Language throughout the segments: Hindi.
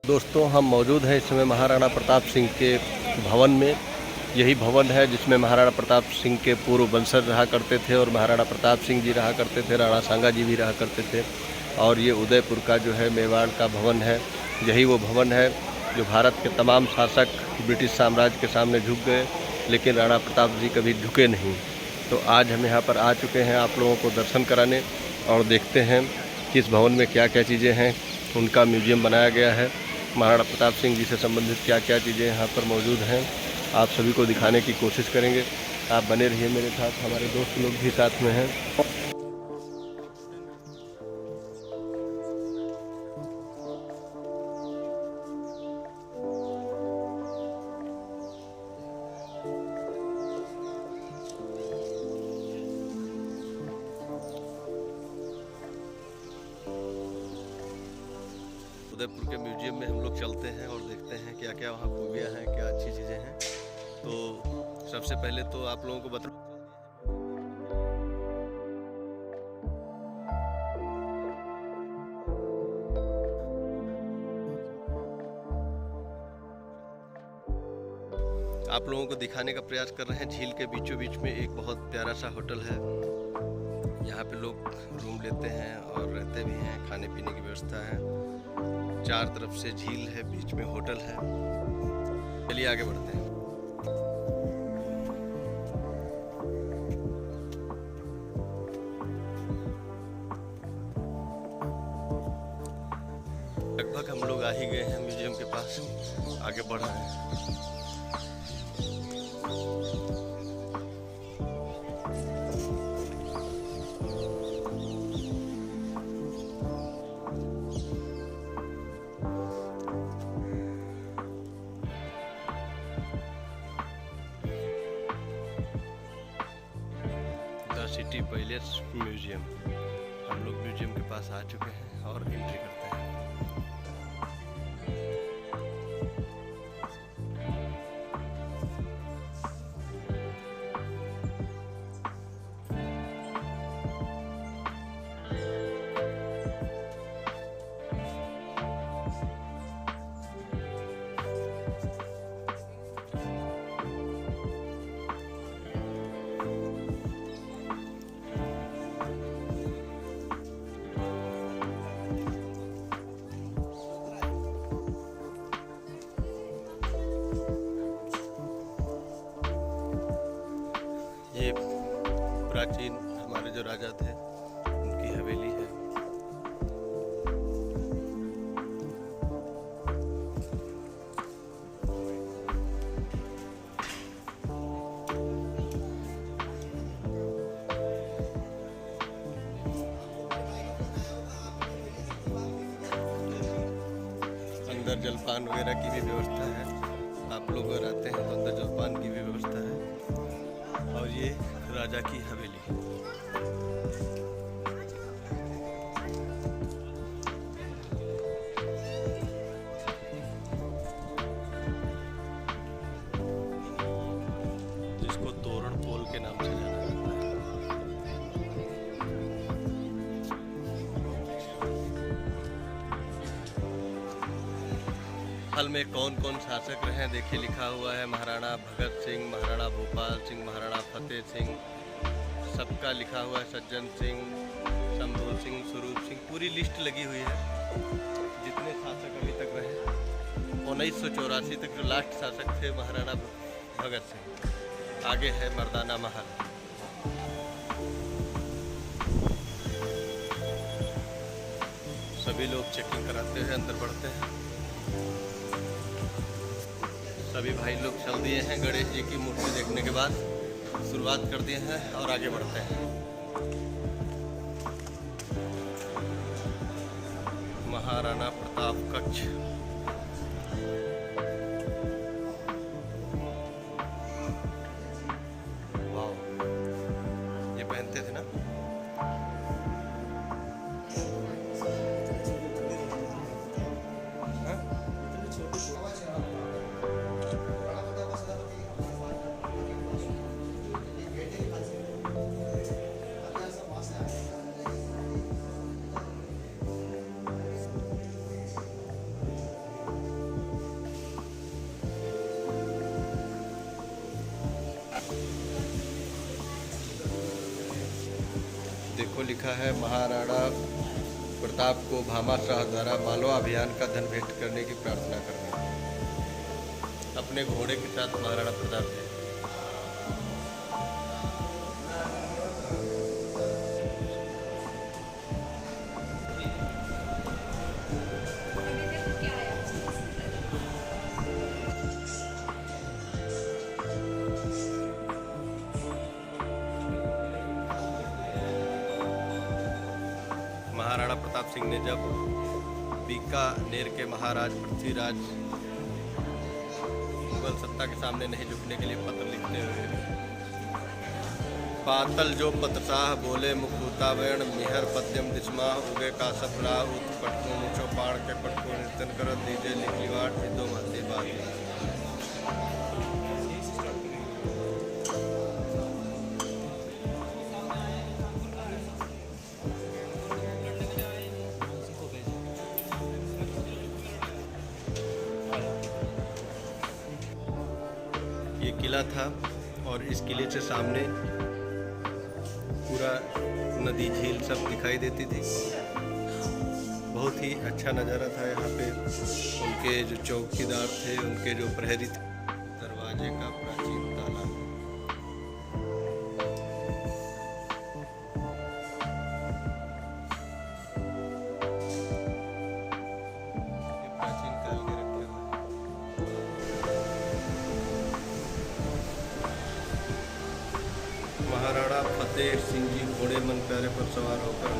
दोस्तों, हम मौजूद हैं इस समय महाराणा प्रताप सिंह के भवन में। यही भवन है जिसमें महाराणा प्रताप सिंह के पूर्व वंशज रहा करते थे और महाराणा प्रताप सिंह जी रहा करते थे, राणा सांगा जी भी रहा करते थे। और ये उदयपुर का जो है मेवाड़ का भवन है। यही वो भवन है जो भारत के तमाम शासक ब्रिटिश साम्राज्य के सामने झुक गए, लेकिन राणा प्रताप जी कभी झुके नहीं। तो आज हम यहाँ पर आ चुके हैं आप लोगों को दर्शन कराने, और देखते हैं कि इस भवन में क्या क्या चीज़ें हैं। उनका म्यूजियम बनाया गया है। महाराणा प्रताप सिंह जी से संबंधित क्या क्या चीज़ें यहाँ पर मौजूद हैं, आप सभी को दिखाने की कोशिश करेंगे। आप बने रहिए मेरे साथ, हमारे दोस्त लोग भी साथ में हैं। उदयपुर के म्यूजियम में हम लोग चलते हैं और देखते हैं क्या क्या वहाँ खूबियाँ हैं, क्या अच्छी चीज़ें हैं। तो सबसे पहले तो आप लोगों को बता, आप लोगों को दिखाने का प्रयास कर रहे हैं। झील के बीचों बीच में एक बहुत प्यारा सा होटल है। यहाँ पे लोग रूम लेते हैं और रहते भी हैं, खाने पीने की व्यवस्था है। चार तरफ से झील है, बीच में होटल है। चलिए आगे बढ़ते हैं। लगभग हम लोग आ ही गए हैं म्यूजियम के पास, आगे बढ़ रहे हैं। City palace museum. हम लोग म्यूजियम के पास आ चुके हैं और एंट्री करते हैं। ये प्राचीन हमारे जो राजा थे उनकी हवेली है। अंदर जलपान वगैरह की भी व्यवस्था है। आप लोग अगर आते हैं तो अंदर जलपान की भी व्यवस्था है। और ये राजा की हवेली। जिसको तोरण पोल के नाम से जाना जाता है। हाल में कौन कौन शासक रहे हैं देखिए, लिखा हुआ है महाराणा भगत सिंह, महाराणा भोपाल सिंह, महाराणा फतेह सिंह, सबका लिखा हुआ है। सज्जन सिंह, शंभू सिंह, स्वरूप सिंह, पूरी लिस्ट लगी हुई है जितने शासक अभी तक रहे। 1984 तक जो लास्ट शासक थे महाराणा भगत सिंह। आगे है मर्दाना महल। सभी लोग चेकिंग कराते हुए अंदर बढ़ते हैं। सभी भाई लोग चल दिए हैं। गणेश जी की मूर्ति देखने के बाद शुरुआत कर दिए हैं और आगे बढ़ते हैं। महाराणा प्रताप कक्ष। वाह, ये पहनते थे ना। लिखा है, महाराणा प्रताप को भामाशाह द्वारा मालवा अभियान का धन भेंट करने की प्रार्थना करना। अपने घोड़े के साथ महाराणा प्रताप जी। महाराणा प्रताप सिंह ने जब बीकानेर के महाराज पृथ्वीराज मुगल सत्ता के सामने नहीं झुकने के लिए पत्र लिखते हुए, पातल जो पतसाह बोले मुखुतावर्ण मिहर पद्यम दिशमा उगे का सफला उत पटको मुछो पाड़ के पटको नृत्यन कर दीजे लिखलीवाट दो महती बात। ये किला था और इस किले से सामने पूरा नदी झील सब दिखाई देती थी। बहुत ही अच्छा नज़ारा था यहाँ पे। उनके जो चौकीदार थे, उनके जो प्रहरी थे, दरवाजे का प्राचीन ताला, ये प्राचीन काल के रखे हुए। महाराणा फतेह सिंह जी घोड़े मन प्यारे पर सवार होकर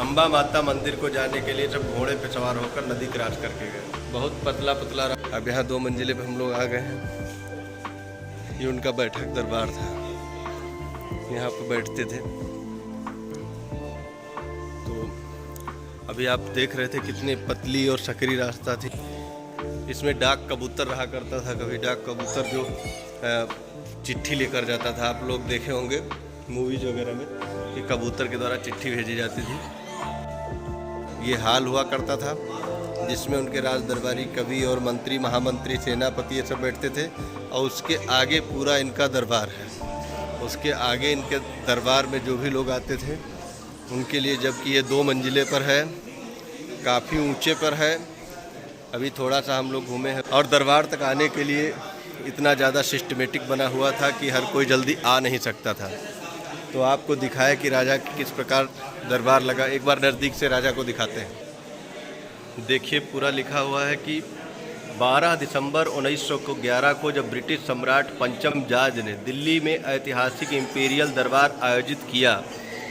अम्बा माता मंदिर को जाने के लिए जब घोड़े पे सवार होकर नदी क्रॉस करके गए। बहुत पतला पतला रहा। अब यहाँ 2 मंजिले पे हम लोग आ गए हैं। ये उनका बैठक दरबार था, यहाँ पे बैठते थे। तो अभी आप देख रहे थे कितनी पतली और सकरी रास्ता थी। इसमें डाक कबूतर रहा करता था। कभी डाक कबूतर जो चिट्ठी लेकर जाता था, आप लोग देखे होंगे मूवीज वगैरह में कि कबूतर के द्वारा चिट्ठी भेजी जाती थी। ये हाल हुआ करता था जिसमें उनके राज दरबारी कवि और मंत्री, महामंत्री, सेनापति ये सब बैठते थे। और उसके आगे पूरा इनका दरबार है। उसके आगे इनके दरबार में जो भी लोग आते थे उनके लिए, जबकि ये 2 मंजिले पर है, काफ़ी ऊंचे पर है। अभी थोड़ा सा हम लोग घूमे हैं और दरबार तक आने के लिए इतना ज़्यादा सिस्टमेटिक बना हुआ था कि हर कोई जल्दी आ नहीं सकता था। तो आपको दिखाया कि राजा किस प्रकार दरबार लगा। एक बार नज़दीक से राजा को दिखाते हैं। देखिए पूरा लिखा हुआ है कि 12 दिसंबर 1911 को जब ब्रिटिश सम्राट पंचम जॉर्ज ने दिल्ली में ऐतिहासिक इम्पीरियल दरबार आयोजित किया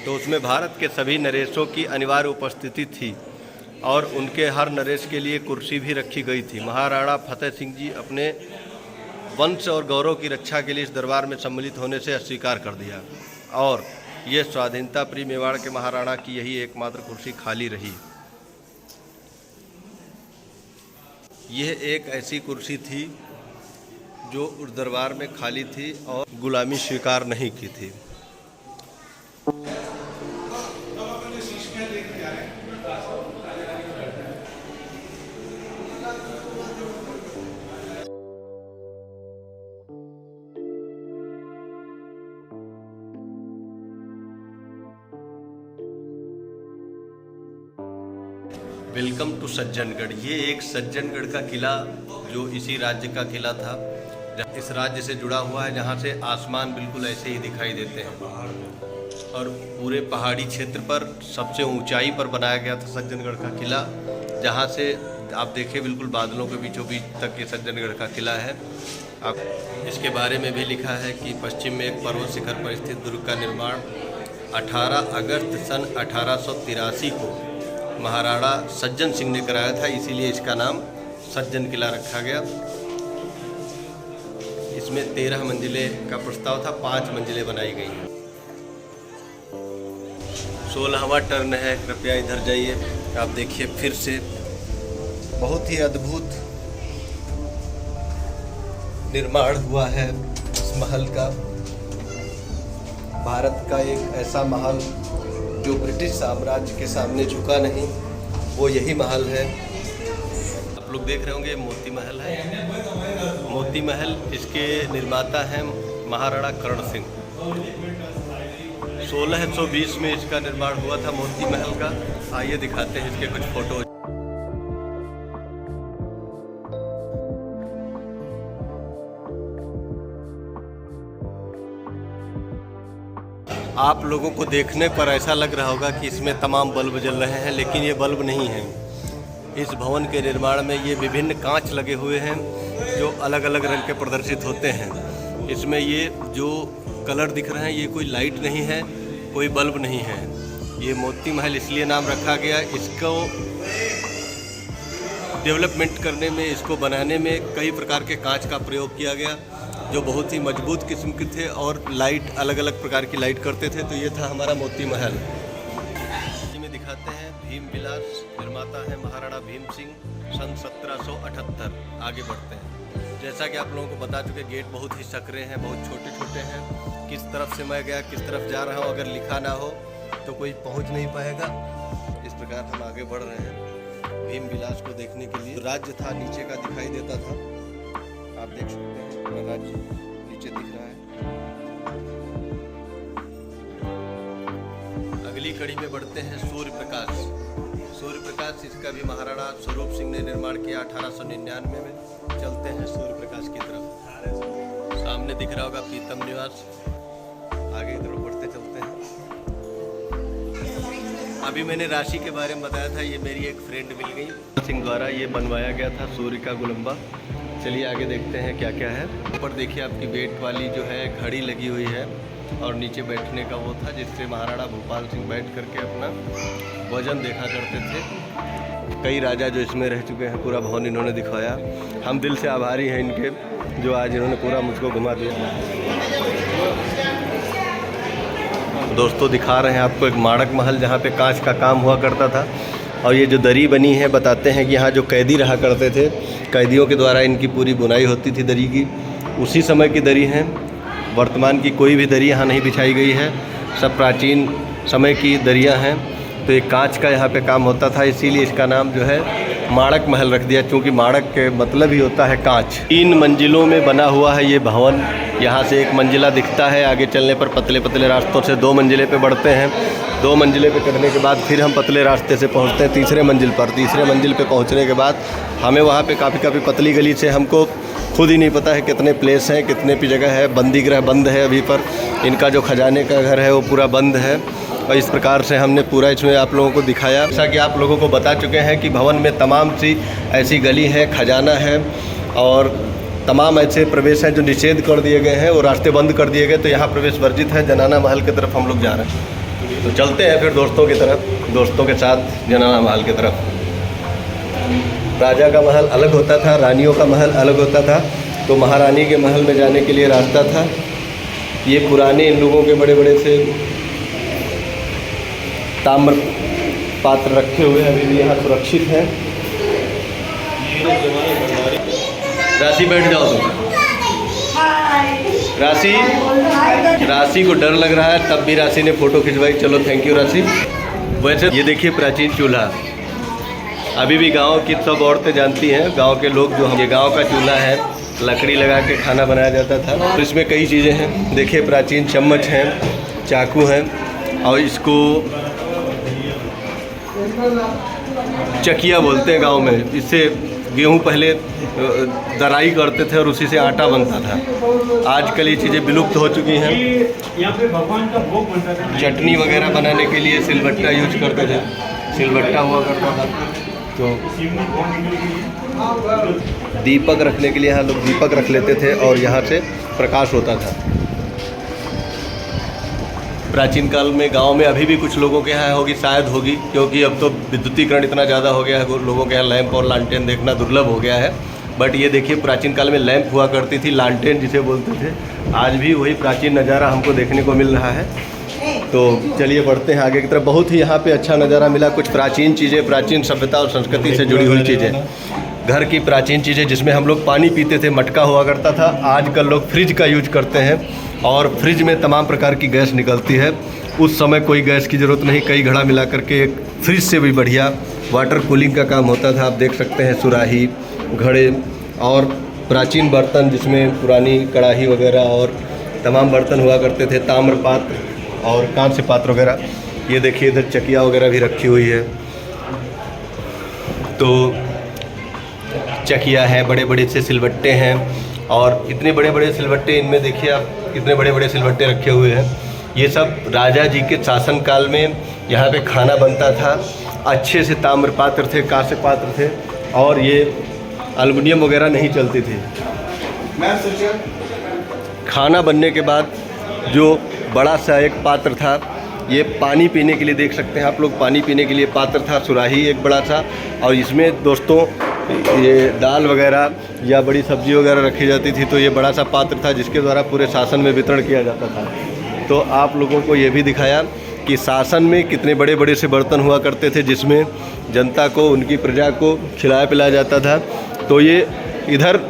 तो उसमें भारत के सभी नरेशों की अनिवार्य उपस्थिति थी और उनके हर नरेश के लिए कुर्सी भी रखी गई थी। महाराणा फतेह सिंह जी अपने वंश और गौरव की रक्षा के लिए इस दरबार में सम्मिलित होने से अस्वीकार कर दिया और ये स्वाधीनता प्रिय मेवाड़ के महाराणा की यही एकमात्र कुर्सी खाली रही। यह एक ऐसी कुर्सी थी जो उस दरबार में खाली थी और गुलामी स्वीकार नहीं की थी। Welcome to Sajjangarh. ये एक सज्जनगढ़ का किला जो इसी राज्य का किला था, इस राज्य से जुड़ा हुआ है, जहाँ से आसमान बिल्कुल ऐसे ही दिखाई देते हैं। और पूरे पहाड़ी क्षेत्र पर सबसे ऊंचाई पर बनाया गया था सज्जनगढ़ का किला, जहाँ से आप देखिए बिल्कुल बादलों के बीचों बीच तक ये सज्जनगढ़ का किला है। अब इसके बारे में भी लिखा है कि पश्चिम में एक पर्वत शिखर पर स्थित दुर्ग का निर्माण 18 अगस्त सन 1883 को महाराणा सज्जन सिंह ने कराया था, इसीलिए इसका नाम सज्जन किला रखा गया। इसमें 13 मंजिले का प्रस्ताव था, 5 मंजिलें बनाई गई हैं। 16वां टर्न है। कृपया इधर जाइए, आप देखिए फिर से बहुत ही अद्भुत निर्माण हुआ है इस महल का। भारत का एक ऐसा महल जो ब्रिटिश साम्राज्य के सामने झुका नहीं, वो यही महल है। आप लोग देख रहे होंगे मोती महल है। मोती महल, इसके निर्माता हैं महाराणा कर्ण सिंह। 1620 में इसका निर्माण हुआ था मोती महल का। आइए दिखाते हैं इसके कुछ फोटो। आप लोगों को देखने पर ऐसा लग रहा होगा कि इसमें तमाम बल्ब जल रहे हैं, लेकिन ये बल्ब नहीं हैं। इस भवन के निर्माण में ये विभिन्न कांच लगे हुए हैं जो अलग अलग रंग के प्रदर्शित होते हैं। इसमें ये जो कलर दिख रहे हैं ये कोई लाइट नहीं है, कोई बल्ब नहीं है। ये मोती महल इसलिए नाम रखा गया, इसको डेवलपमेंट करने में, इसको बनाने में कई प्रकार के कांच का प्रयोग किया गया जो बहुत ही मजबूत किस्म के थे और लाइट अलग अलग प्रकार की लाइट करते थे। तो ये था हमारा मोती महल। में दिखाते हैं भीम विलास, निर्माता है महाराणा भीम सिंह, सन 1778। आगे बढ़ते हैं। जैसा कि आप लोगों को बता चुके, गेट बहुत ही सकरे हैं, बहुत छोटे छोटे हैं। किस तरफ से मैं गया, किस तरफ जा रहा हूँ, अगर लिखा ना हो तो कोई पहुँच नहीं पाएगा। इस प्रकार हम आगे बढ़ रहे हैं भीम विलास को देखने के लिए। राज्य था नीचे का दिखाई देता था, आप देख सकते हैं पूरा राज्य नीचे दिख रहा है। अगली कड़ी में बढ़ते हैं सूर्य प्रकाश। सूर्य प्रकाश, इसका भी महाराणा स्वरूप सिंह ने निर्माण किया 1899 में। चलते हैं सूर्य प्रकाश की तरफ। सामने दिख रहा होगा पीतम निवास। आगे की तरफ बढ़ते चलते हैं। अभी मैंने राशि के बारे में बताया था, ये मेरी एक फ्रेंड मिल गई सिंह द्वारा ये बनवाया गया था सूर्य का गुलंबा। चलिए आगे देखते हैं क्या क्या है। ऊपर देखिए आपकी वेट वाली जो है घड़ी लगी हुई है और नीचे बैठने का वो था जिससे महाराणा भूपाल सिंह बैठ करके अपना वजन देखा करते थे। कई राजा जो इसमें रह चुके हैं, पूरा भवन इन्होंने दिखाया। हम दिल से आभारी हैं इनके, जो आज इन्होंने पूरा मुझको घुमा दिया। दोस्तों दिखा रहे हैं आपको एक माणक महल जहाँ पे कांच का काम हुआ करता था। और ये जो दरी बनी है, बताते हैं कि यहाँ जो कैदी रहा करते थे, कैदियों के द्वारा इनकी पूरी बुनाई होती थी दरी की। उसी समय की दरी हैं, वर्तमान की कोई भी दरी यहाँ नहीं बिछाई गई है, सब प्राचीन समय की दरियाँ हैं। तो एक कांच का यहाँ पे काम होता था, इसीलिए इसका नाम जो है माणक महल रख दिया, क्योंकि माणक के मतलब ही होता है कांच। 3 मंजिलों में बना हुआ है ये भवन। यहाँ से एक मंजिला दिखता है, आगे चलने पर पतले पतले रास्तों से 2 मंजिले पे बढ़ते हैं। 2 मंजिले पे चढ़ने के बाद फिर हम पतले रास्ते से पहुँचते हैं तीसरे मंजिल पर। तीसरे मंजिल पे पहुँचने के बाद हमें वहाँ पे काफ़ी पतली गली से, हमको खुद ही नहीं पता है कितने प्लेस हैं, कितने भी जगह है। बंदी गृह बंद है अभी पर, इनका जो खजाने का घर है वो पूरा बंद है। और इस प्रकार से हमने पूरा इसमें आप लोगों को दिखाया। जैसा कि आप लोगों को बता चुके हैं कि भवन में तमाम सी ऐसी गली है, खजाना है और तमाम ऐसे प्रवेश हैं जो निषेध कर दिए गए हैं, वो रास्ते बंद कर दिए गए। तो यहाँ प्रवेश वर्जित है। जनाना महल की तरफ हम लोग जा रहे हैं, तो चलते हैं फिर दोस्तों की तरफ, दोस्तों के साथ जनाना महल की तरफ। राजा का महल अलग होता था, रानियों का महल अलग होता था। तो महारानी के महल में जाने के लिए रास्ता था। ये पुराने इन लोगों के बड़े बड़े से ताम्र पात्र रखे हुए हैं, अभी भी यहाँ सुरक्षित हैं। राशि बैठ जाओ तुम। राशि को डर लग रहा है, तब भी राशि ने फ़ोटो खिंचवाई। चलो थैंक यू राशि। वैसे ये देखिए प्राचीन चूल्हा, अभी भी गांव की सब औरतें जानती हैं, गांव के लोग जो ये गांव का चूल्हा है, लकड़ी लगा के खाना बनाया जाता था। तो इसमें कई चीज़ें हैं, देखिए प्राचीन चम्मच हैं, चाकू हैं और इसको चकिया बोलते हैं गांव में। इससे गेहूं पहले दराई करते थे और उसी से आटा बनता था। आजकल ये चीज़ें विलुप्त हो चुकी हैं। यहाँ पे भगवान का भोग बनता था। चटनी वगैरह बनाने के लिए सिलबट्टा यूज करते थे, सिलबट्टा हुआ करता था। तो दीपक रखने के लिए यहाँ लोग दीपक रख लेते थे और यहाँ से प्रकाश होता था। प्राचीन काल में गांव में अभी भी कुछ लोगों के यहाँ होगी, शायद होगी, क्योंकि अब तो विद्युतीकरण इतना ज़्यादा हो गया है, लोगों के यहाँ लैंप और लालटेन देखना दुर्लभ हो गया है। बट ये देखिए प्राचीन काल में लैंप हुआ करती थी, लालटेन जिसे बोलते थे। आज भी वही प्राचीन नज़ारा हमको देखने को मिल रहा है। तो चलिए बढ़ते हैं आगे की तरफ। बहुत ही यहाँ पे अच्छा नज़ारा मिला, कुछ प्राचीन चीज़ें, प्राचीन सभ्यता और संस्कृति से जुड़ी हुई चीज़ें, घर की प्राचीन चीज़ें जिसमें हम लोग पानी पीते थे, मटका हुआ करता था। आजकल लोग फ्रिज का यूज करते हैं और फ्रिज में तमाम प्रकार की गैस निकलती है। उस समय कोई गैस की ज़रूरत नहीं, कई घड़ा मिला करके एक फ्रिज से भी बढ़िया वाटर कूलिंग का काम होता था। आप देख सकते हैं सुराही, घड़े और प्राचीन बर्तन जिसमें पुरानी कढ़ाई वगैरह और तमाम बर्तन हुआ करते थे। ताम्रपात्र और कांस्य पात्र वगैरह। ये देखिए इधर चकिया वगैरह भी रखी हुई है। तो चकिया है, बड़े बड़े से सिलबट्टे हैं और इतने बड़े बड़े सिलबट्टे, इनमें देखिए आप कितने बड़े बड़े सिलबट्टे रखे हुए हैं। ये सब राजा जी के शासन काल में यहाँ पे खाना बनता था। अच्छे से ताम्र पात्र थे, कांस्य पात्र थे और ये एल्युमिनियम वगैरह नहीं चलती थी। खाना बनने के बाद जो बड़ा सा एक पात्र था, ये पानी पीने के लिए देख सकते हैं आप लोग, पानी पीने के लिए पात्र था, सुराही एक बड़ा सा। और इसमें दोस्तों ये दाल वगैरह या बड़ी सब्जी वगैरह रखी जाती थी। तो ये बड़ा सा पात्र था जिसके द्वारा पूरे शासन में वितरण किया जाता था। तो आप लोगों को ये भी दिखाया कि शासन में कितने बड़े बड़े से बर्तन हुआ करते थे जिसमें जनता को, उनकी प्रजा को खिलाया पिलाया जाता था। तो ये इधर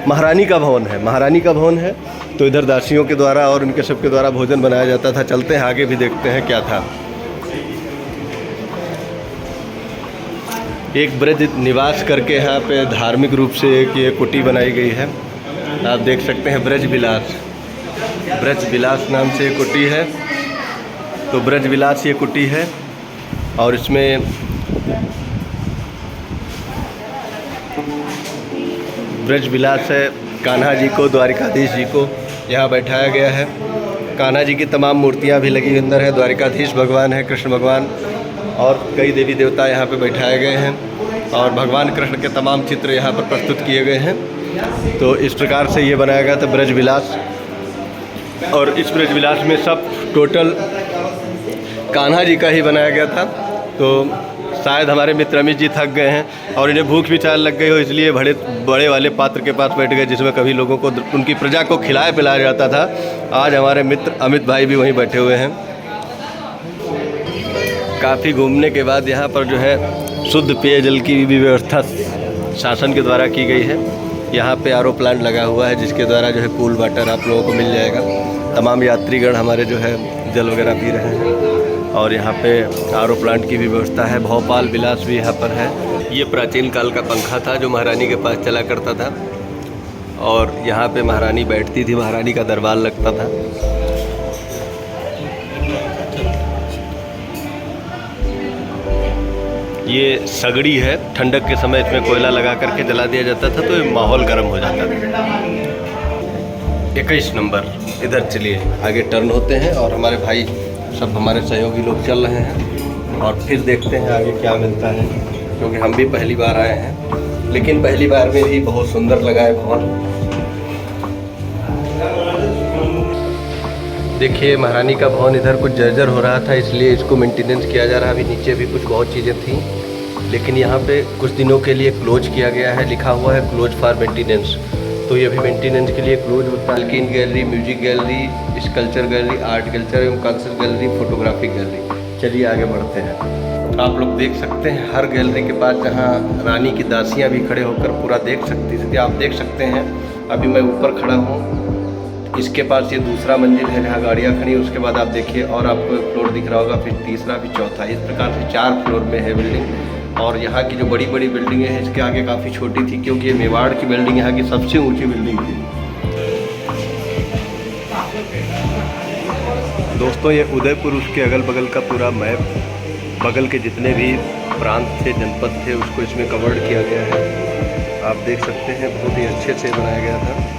महारानी का भवन है, महारानी का भवन है। तो इधर दासियों के द्वारा और उनके सबके द्वारा भोजन बनाया जाता था। चलते हैं आगे भी देखते हैं क्या था। एक ब्रज निवास करके यहाँ पे धार्मिक रूप से एक ये कुटी बनाई गई है। आप देख सकते हैं ब्रज विलास, ब्रज विलास नाम से ये कुटी है। तो ब्रज विलास ये कुटी है और इसमें ब्रज विलास है। कान्हा जी को, द्वारिकाधीश जी को यहाँ बैठाया गया है। कान्हा जी की तमाम मूर्तियाँ भी लगी अंदर है। द्वारिकाधीश भगवान है, कृष्ण भगवान और कई देवी देवता यहाँ पे बैठाए गए हैं और भगवान कृष्ण के तमाम चित्र यहाँ पर प्रस्तुत किए गए हैं। तो इस प्रकार से ये बनाया गया था ब्रज विलास। और इस ब्रज विलास में सब टोटल कान्हा जी का ही बनाया गया था। तो शायद हमारे मित्र अमित जी थक गए हैं और इन्हें भूख भी चाल लग गई हो, इसलिए बड़े वाले पात्र के पास बैठ गए जिसमें कभी लोगों को, उनकी प्रजा को खिलाया पिलाया जाता था। आज हमारे मित्र अमित भाई भी वहीं बैठे हुए हैं। काफ़ी घूमने के बाद यहाँ पर जो है शुद्ध पेयजल की भी व्यवस्था शासन के द्वारा की गई है। यहाँ पे आरओ प्लांट लगा हुआ है जिसके द्वारा जो है कूल वाटर आप लोगों को मिल जाएगा। तमाम यात्रीगण हमारे जो है जल वगैरह पी रहे हैं और यहाँ पे आरओ प्लांट की भी व्यवस्था है। भोपाल विलास भी यहाँ पर है। ये प्राचीन काल का पंखा था जो महारानी के पास चला करता था और यहाँ पे महारानी बैठती थी, महारानी का दरबार लगता था। ये सगड़ी है, ठंडक के समय इसमें कोयला लगा करके जला दिया जाता था तो ये माहौल गर्म हो जाता था। 21 नंबर, इधर चलिए आगे टर्न होते हैं और हमारे भाई सब हमारे सहयोगी लोग चल रहे हैं और फिर देखते हैं आगे क्या मिलता है, क्योंकि हम भी पहली बार आए हैं। लेकिन पहली बार में ही बहुत सुंदर लगा है भवन। देखिए महारानी का भवन इधर कुछ जर्जर हो रहा था, इसलिए इसको मेंटेनेंस किया जा रहा है। अभी नीचे भी कुछ बहुत चीज़ें थी लेकिन यहाँ पे कुछ दिनों के लिए क्लोज किया गया है, लिखा हुआ है क्लोज फॉर मेंटेनेंस। तो ये भी मेंटेनेंस के लिए क्लोज होता है। लेकिन gallery, music gallery, sculpture gallery, art culture एवं कल्चर गैलरी, फोटोग्राफी गैलरी। चलिए आगे बढ़ते हैं। आप लोग देख सकते हैं हर गैलरी के पास जहाँ रानी की दासियाँ भी खड़े होकर पूरा देख सकती थी। आप देख सकते हैं अभी मैं ऊपर खड़ा हूँ, इसके पास ये दूसरा मंजिल है जहाँ गाड़ियाँ खड़ी। उसके बाद आप देखिए और आपको एक फ्लोर दिख रहा होगा, फिर तीसरा, फिर चौथा। इस प्रकार से 4 फ्लोर में है बिल्डिंग। और यहाँ की जो बड़ी बड़ी बिल्डिंगें हैं इसके आगे काफ़ी छोटी थी, क्योंकि ये मेवाड़ की बिल्डिंग यहाँ की सबसे ऊंची बिल्डिंग थी। दोस्तों ये उदयपुर, उसके अगल बगल का पूरा मैप, बगल के जितने भी प्रांत थे, जनपद थे, उसको इसमें कवर्ड किया गया है। आप देख सकते हैं बहुत ही अच्छे से बनाया गया था।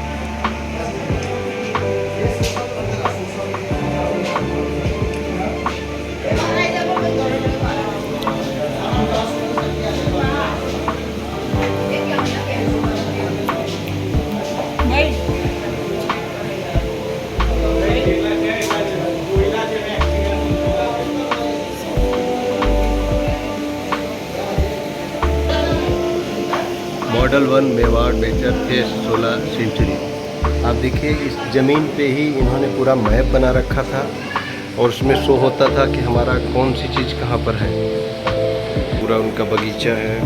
Model 1 Mewar nature phase 16 century. आप देखिए इस ज़मीन पे ही इन्होंने पूरा मैप बना रखा था और उसमें शो होता था कि हमारा कौन सी चीज़ कहाँ पर है। पूरा उनका बगीचा है,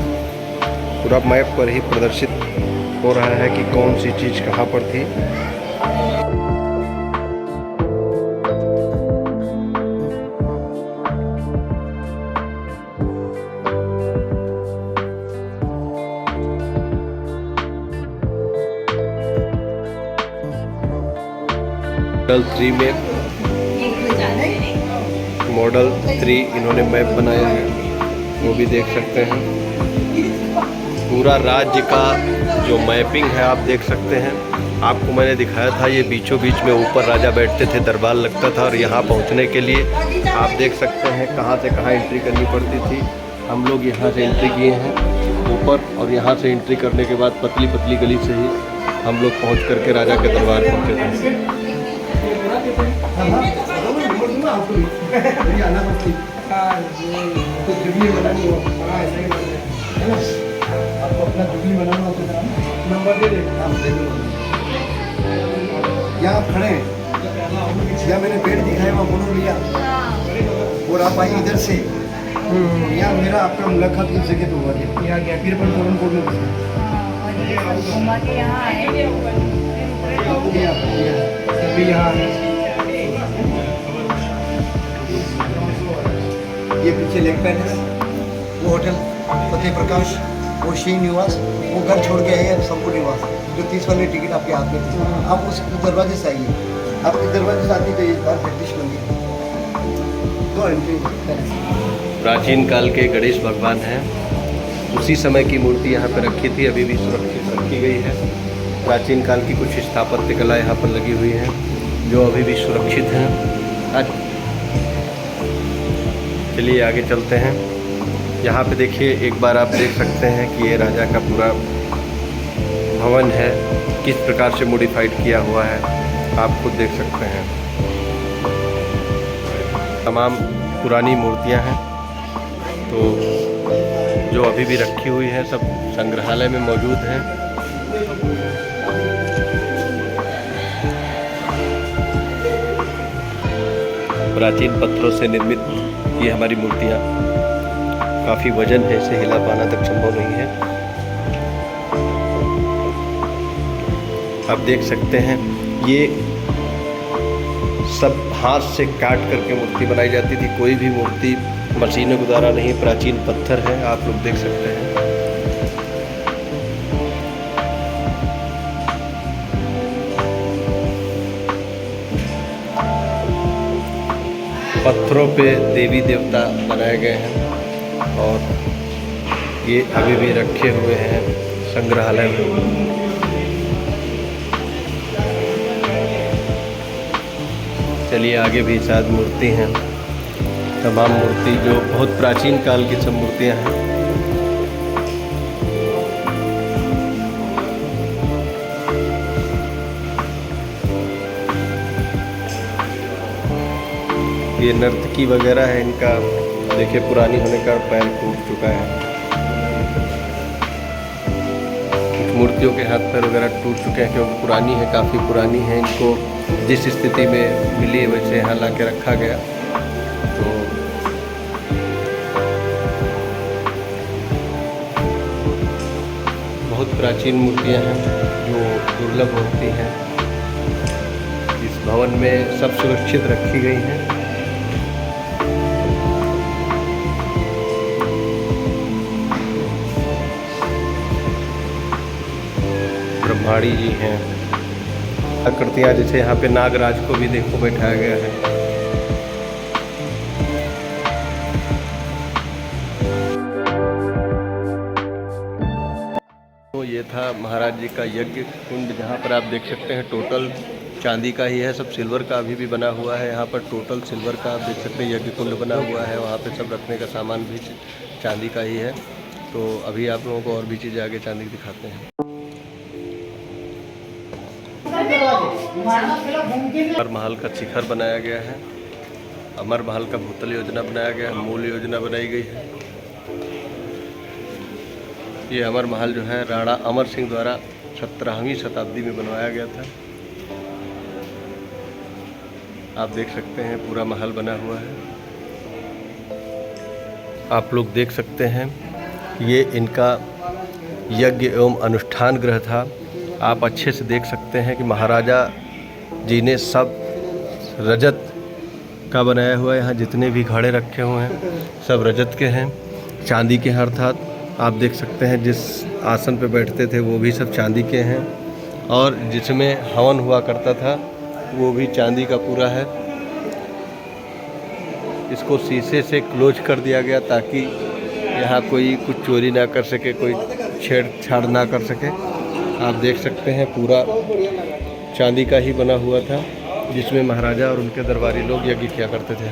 पूरा मैप पर ही प्रदर्शित हो रहा है कि कौन सी चीज़ कहाँ पर थी। मॉडल 3 में मॉडल 3 इन्होंने मैप बनाया है, वो भी देख सकते हैं। पूरा राज्य का जो मैपिंग है आप देख सकते हैं। आपको मैंने दिखाया था ये बीचों बीच में ऊपर राजा बैठते थे, दरबार लगता था, और यहाँ पहुँचने के लिए आप देख सकते हैं कहाँ से कहाँ एंट्री करनी पड़ती थी। हम लोग यहाँ से एंट्री किए हैं ऊपर, और यहाँ से एंट्री करने के बाद पतली पतली गली से ही हम लोग पहुँच करके राजा के दरबार पहुँचे थे। आपको अपना जुबली बनाना होता है, नंबर दे दें। यहाँ आप खड़े हैं, या मैंने बेड दिखाया वहाँ फोटो लिया, और आप आइए इधर से, यहाँ मेरा आपका मुलाकात की जगह तो हुआ गया, यहाँ गया फिर अपन फोरन कोड में यहाँ ये पीछे लेक पैलेस, वो होटल फतेह प्रकाश, वो श्री निवास, वो घर छोड़ के आए संपूर्ण निवास, जो 30 वाली टिकट आपके हाथ में थी। आप उस दरवाजे से आइए, आप इस दरवाजे से आते तो एक बार ब्रिटिश मंदिर 2 एंट्री। प्राचीन काल के गणेश भगवान हैं, उसी समय की मूर्ति यहाँ पर रखी थी, अभी भी सुरक्षित रखी गई है। प्राचीन काल की कुछ स्थापत्य कला यहाँ पर लगी हुई है जो अभी भी सुरक्षित हैं। आज चलिए आगे चलते हैं। यहाँ पे देखिए, एक बार आप देख सकते हैं कि ये राजा का पूरा भवन है, किस प्रकार से मॉडिफाइड किया हुआ है, आप खुद देख सकते हैं। तमाम पुरानी मूर्तियाँ हैं तो जो अभी भी रखी हुई हैं, सब संग्रहालय में मौजूद हैं। प्राचीन पत्थरों से निर्मित ये हमारी मूर्तियाँ, काफ़ी वजन है, इसे हिला पाना तक संभव नहीं है। आप देख सकते हैं ये सब हाथ से काट करके मूर्ति बनाई जाती थी, कोई भी मूर्ति मशीनों के द्वारा नहीं, प्राचीन पत्थर है, आप लोग देख सकते हैं। पत्थरों पे देवी देवता बनाए गए हैं और ये अभी भी रखे हुए हैं संग्रहालय में। चलिए आगे भी शायद मूर्ति हैं, तमाम मूर्ति जो बहुत प्राचीन काल की सब मूर्तियाँ हैं। ये नर्तकी वगैरह है, इनका देखिए पुरानी होने का पैर टूट चुका है। कुछ मूर्तियों के हाथ पैर वगैरह टूट चुके हैं क्योंकि पुरानी है, काफ़ी पुरानी है। इनको जिस स्थिति में मिली है वैसे यहाँ ला के रखा गया। तो बहुत प्राचीन मूर्तियाँ हैं जो दुर्लभ होती हैं। इस भवन में सब सुरक्षित रखी गई हैं। ब्रह्माणी जी हैं, आकृतियाँ, जैसे यहाँ पे नागराज को भी देखो बैठाया गया है। तो ये था महाराज जी का यज्ञ कुंड, जहाँ पर आप देख सकते हैं टोटल चांदी का ही है, सब सिल्वर का अभी भी बना हुआ है। यहाँ पर टोटल सिल्वर का आप देख सकते हैं यज्ञ कुंड बना हुआ है। वहाँ पे सब रखने का सामान भी चांदी का ही है। तो अभी आप लोगों को और भी चीज़ें आगे चांदी की दिखाते हैं। अमर महल का शिखर बनाया गया है, अमर महल का भूतल योजना बनाया गया है, मूल योजना बनाई गई है। ये अमर महल जो है राणा अमर सिंह द्वारा 17वीं शताब्दी में बनवाया गया था। आप देख सकते हैं पूरा महल बना हुआ है। आप लोग देख सकते हैं ये इनका यज्ञ एवं अनुष्ठान गृह था। आप अच्छे से देख सकते हैं कि महाराजा जी ने सब रजत का बनाया हुआ है। यहाँ जितने भी घड़े रखे हुए हैं सब रजत के हैं, चांदी के हैं। अर्थात आप देख सकते हैं जिस आसन पे बैठते थे वो भी सब चांदी के हैं, और जिसमें हवन हुआ करता था वो भी चांदी का पूरा है। इसको शीशे से क्लोज कर दिया गया ताकि यहाँ कोई कुछ चोरी ना कर सके, कोई छेड़छाड़ ना कर सके। आप देख सकते हैं पूरा चांदी का ही बना हुआ था, जिसमें महाराजा और उनके दरबारी लोग यज्ञ किया करते थे।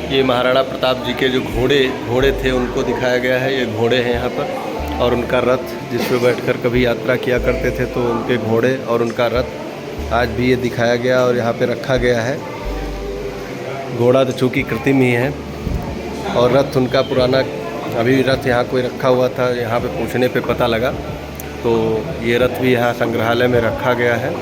ये महाराणा प्रताप जी के जो घोड़े थे उनको दिखाया गया है। ये घोड़े हैं यहाँ पर, और उनका रथ जिस पर बैठकर कभी यात्रा किया करते थे, तो उनके घोड़े और उनका रथ आज भी ये दिखाया गया और यहाँ पे रखा गया है। घोड़ा तो चूँकि कृत्रिम ही है, और रथ उनका पुराना, अभी रथ यहाँ कोई रखा हुआ था, यहाँ पे पूछने पे पता लगा, तो ये रथ भी यहाँ संग्रहालय में रखा गया है।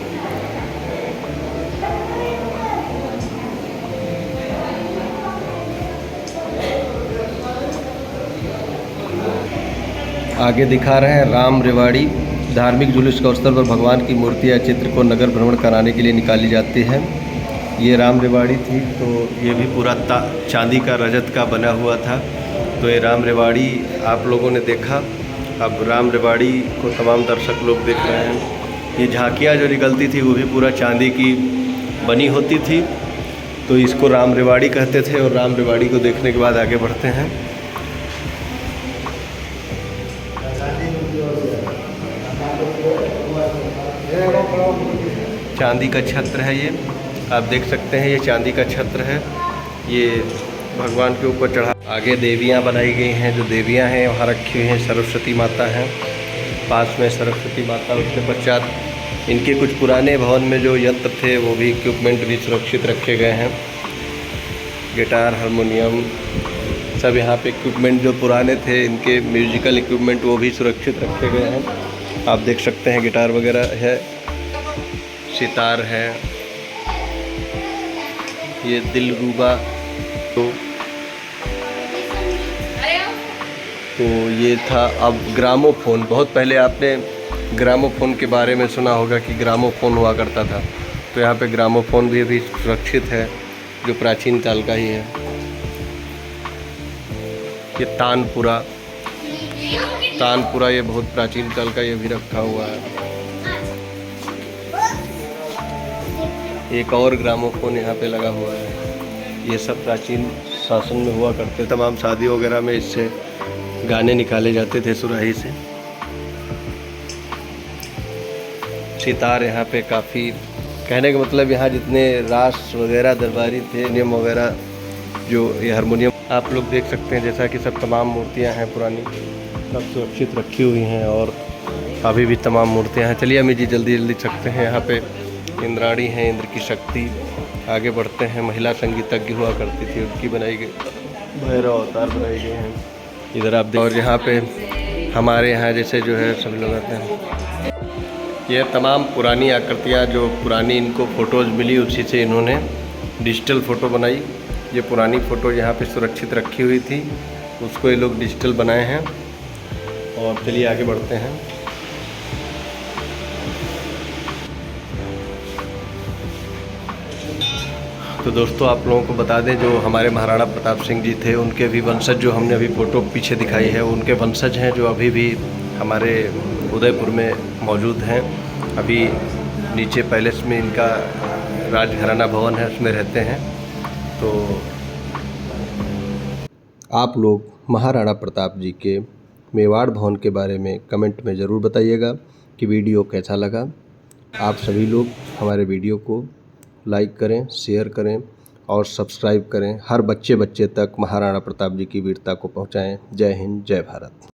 आगे दिखा रहे हैं राम रेवाड़ी। धार्मिक जुलूस के अवसर पर भगवान की मूर्ति या चित्र को नगर भ्रमण कराने के लिए निकाली जाती है। ये राम रेवाड़ी थी, तो ये भी पूरा चांदी का, रजत का बना हुआ था। तो ये राम रेवाड़ी आप लोगों ने देखा। अब राम रेवाड़ी को तमाम दर्शक लोग देख रहे हैं। ये झांकियाँ जो निकलती थी वो भी पूरा चांदी की बनी होती थी, तो इसको राम रेवाड़ी कहते थे। और राम रेवाड़ी को देखने के बाद आगे बढ़ते हैं। चांदी का छत्र है ये, आप देख सकते हैं। ये चांदी का छत्र है, ये भगवान के ऊपर चढ़ा। आगे देवियाँ बनाई गई हैं, जो देवियाँ हैं वहाँ रखी हुई हैं। सरस्वती माता हैं, पास में सरस्वती माता। उसके पश्चात इनके कुछ पुराने भवन में जो यंत्र थे वो भी, इक्विपमेंट भी सुरक्षित रखे गए हैं। गिटार, हारमोनियम, सब यहाँ पे इक्विपमेंट जो पुराने थे, इनके म्यूजिकल इक्विपमेंट वो भी सुरक्षित रखे गए हैं। आप देख सकते हैं गिटार वगैरह है, सितार है, ये दिलरुबा। तो ये था। अब ग्रामोफोन, बहुत पहले आपने ग्रामोफोन के बारे में सुना होगा कि ग्रामोफोन हुआ करता था। तो यहाँ पे ग्रामोफोन भी अभी सुरक्षित है, जो प्राचीन काल का ही है। ये तानपुरा, ये बहुत प्राचीन काल का, ये भी रखा हुआ है। एक और ग्रामोफोन यहाँ पे लगा हुआ है। ये सब प्राचीन शासन में हुआ करते। तमाम शादी वगैरह में इससे गाने निकाले जाते थे सुराही से। सितार यहाँ पे काफ़ी, कहने का मतलब यहाँ जितने रास वगैरह दरबारी थे, नियम वगैरह, जो ये हारमोनियम आप लोग देख सकते हैं, जैसा कि सब तमाम मूर्तियाँ हैं पुरानी, सब सुरक्षित रखी हुई हैं। और अभी भी तमाम मूर्तियाँ हैं। चलिए अमित जी जल्दी सकते हैं। यहाँ पे इंद्राणी हैं, इंद्र की शक्ति। आगे बढ़ते हैं। महिला संगीतज्ञ हुआ करती थी, उनकी बनाई गई भैरव अवतार बनाए गए हैं इधर आप। और यहाँ पे हमारे यहाँ जैसे जो है सभी लोग आते हैं। ये तमाम पुरानी आकृतियाँ, जो पुरानी इनको फ़ोटोज़ मिली, उसी से इन्होंने डिजिटल फ़ोटो बनाई। ये पुरानी फ़ोटो यहाँ पे सुरक्षित रखी हुई थी, उसको ये लोग डिजिटल बनाए हैं। और चलिए आगे बढ़ते हैं। तो दोस्तों आप लोगों को बता दें, जो हमारे महाराणा प्रताप सिंह जी थे, उनके भी वंशज, जो हमने अभी फ़ोटो पीछे दिखाई है, उनके वंशज हैं जो अभी भी हमारे उदयपुर में मौजूद हैं। अभी नीचे पैलेस में इनका राजघराना भवन है, उसमें रहते हैं। तो आप लोग महाराणा प्रताप जी के मेवाड़ भवन के बारे में कमेंट में ज़रूर बताइएगा कि वीडियो कैसा लगा। आप सभी लोग हमारे वीडियो को लाइक करें, शेयर करें और सब्सक्राइब करें। हर बच्चे तक महाराणा प्रताप जी की वीरता को पहुंचाएं। जय हिंद, जय भारत।